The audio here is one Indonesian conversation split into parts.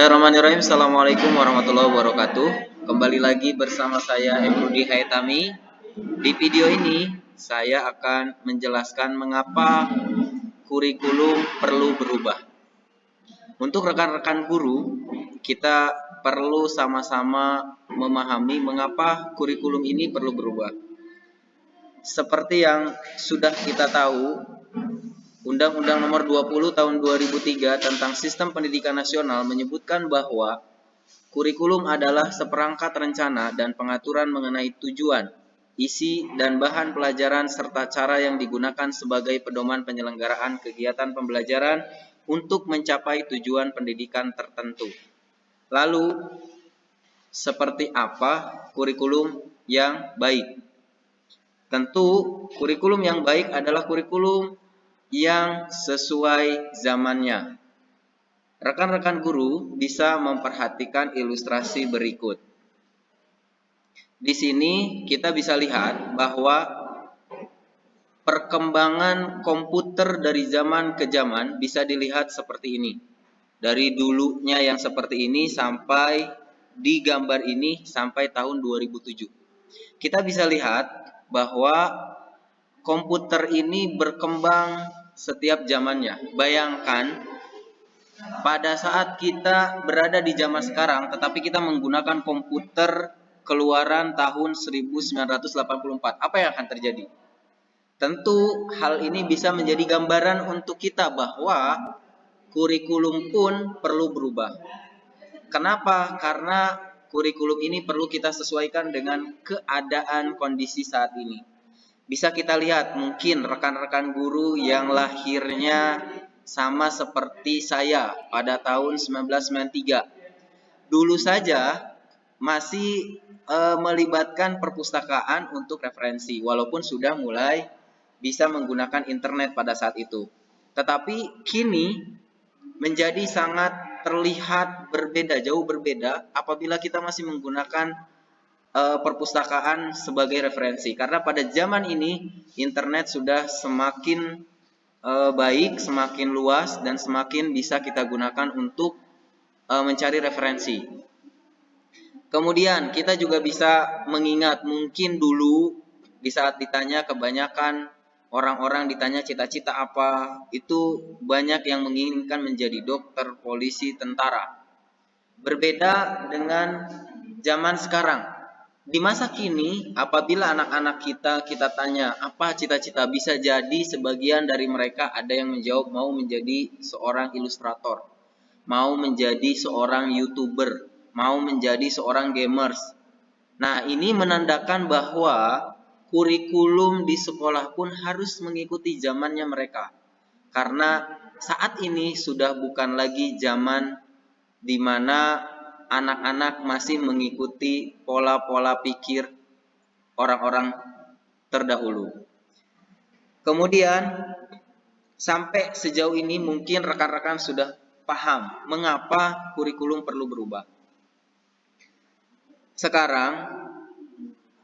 Bismillahirrahmanirrahim. Assalamualaikum warahmatullahi wabarakatuh. Kembali lagi bersama saya Emrudi Haytami. Di video ini saya akan menjelaskan mengapa kurikulum perlu berubah. Untuk rekan-rekan guru, kita perlu sama-sama memahami mengapa kurikulum ini perlu berubah. Seperti yang sudah kita tahu, Undang-Undang Nomor 20 Tahun 2003 tentang Sistem Pendidikan Nasional menyebutkan bahwa kurikulum adalah seperangkat rencana dan pengaturan mengenai tujuan, isi, dan bahan pelajaran serta cara yang digunakan sebagai pedoman penyelenggaraan kegiatan pembelajaran untuk mencapai tujuan pendidikan tertentu. Lalu, seperti apa kurikulum yang baik? Tentu, kurikulum yang baik adalah kurikulum yang sesuai zamannya. Rekan-rekan guru bisa memperhatikan ilustrasi berikut. Di sini kita bisa lihat bahwa perkembangan komputer dari zaman ke zaman bisa dilihat seperti ini. Dari dulunya yang seperti ini sampai di gambar ini sampai tahun 2007. Kita bisa lihat bahwa komputer ini berkembang setiap zamannya. Bayangkan pada saat kita berada di zaman sekarang, tetapi kita menggunakan komputer keluaran tahun 1984. Apa yang akan terjadi? Tentu hal ini bisa menjadi gambaran untuk kita bahwa kurikulum pun perlu berubah. Kenapa? Karena kurikulum ini perlu kita sesuaikan dengan keadaan kondisi saat ini. Bisa kita lihat mungkin rekan-rekan guru yang lahirnya sama seperti saya pada tahun 1993. Dulu saja masih melibatkan perpustakaan untuk referensi, walaupun sudah mulai bisa menggunakan internet pada saat itu. Tetapi kini menjadi sangat terlihat berbeda, jauh berbeda apabila kita masih menggunakan perpustakaan sebagai referensi. Karena pada zaman ini internet sudah semakin baik, semakin luas, dan semakin bisa kita gunakan untuk mencari referensi. Kemudian kita juga bisa mengingat mungkin dulu di saat ditanya, kebanyakan orang-orang ditanya cita-cita apa, itu banyak yang menginginkan menjadi dokter, polisi, tentara. Berbeda dengan zaman sekarang. Di masa kini, apabila anak-anak kita tanya apa cita-cita, bisa jadi sebagian dari mereka ada yang menjawab mau menjadi seorang ilustrator, mau menjadi seorang YouTuber, mau menjadi seorang gamers. Nah, ini menandakan bahwa kurikulum di sekolah pun harus mengikuti zamannya mereka. Karena saat ini sudah bukan lagi zaman di mana anak-anak masih mengikuti pola-pola pikir orang-orang terdahulu. Kemudian sampai sejauh ini mungkin rekan-rekan sudah paham mengapa kurikulum perlu berubah. Sekarang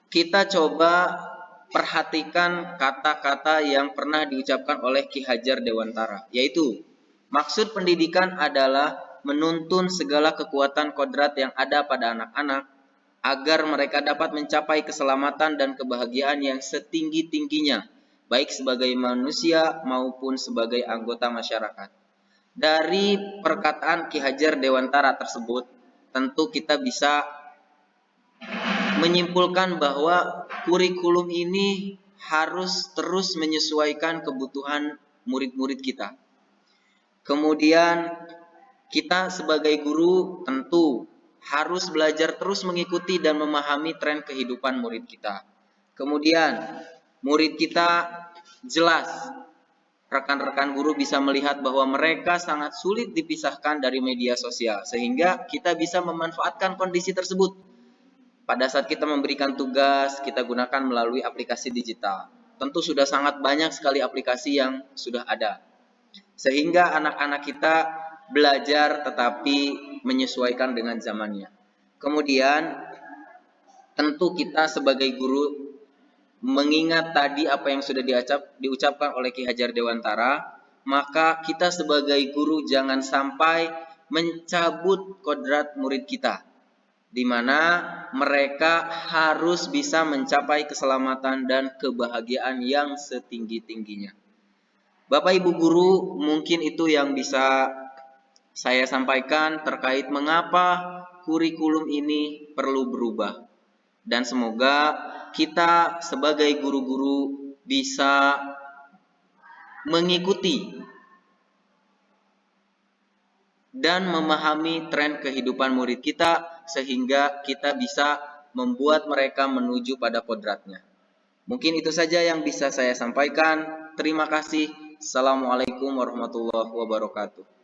kita coba perhatikan kata-kata yang pernah diucapkan oleh Ki Hajar Dewantara, yaitu maksud pendidikan adalah menuntun segala kekuatan kodrat yang ada pada anak-anak agar mereka dapat mencapai keselamatan dan kebahagiaan yang setinggi-tingginya, baik sebagai manusia maupun sebagai anggota masyarakat. Dari perkataan Ki Hajar Dewantara tersebut, tentu kita bisa menyimpulkan bahwa kurikulum ini harus terus menyesuaikan kebutuhan murid-murid kita. Kemudian kita sebagai guru tentu harus belajar terus mengikuti dan memahami tren kehidupan murid kita. Kemudian murid kita jelas, rekan-rekan guru bisa melihat bahwa mereka sangat sulit dipisahkan dari media sosial, sehingga kita bisa memanfaatkan kondisi tersebut. Pada saat kita memberikan tugas, kita gunakan melalui aplikasi digital. Tentu sudah sangat banyak sekali aplikasi yang sudah ada, sehingga anak-anak kita belajar tetapi menyesuaikan dengan zamannya. Kemudian tentu kita sebagai guru mengingat tadi apa yang sudah diucapkan oleh Ki Hajar Dewantara, maka kita sebagai guru jangan sampai mencabut kodrat murid kita, di mana mereka harus bisa mencapai keselamatan dan kebahagiaan yang setinggi-tingginya. Bapak Ibu Guru, mungkin itu yang bisa saya sampaikan terkait mengapa kurikulum ini perlu berubah. Dan semoga kita sebagai guru-guru bisa mengikuti dan memahami tren kehidupan murid kita sehingga kita bisa membuat mereka menuju pada kodratnya. Mungkin itu saja yang bisa saya sampaikan. Terima kasih. Assalamualaikum warahmatullahi wabarakatuh.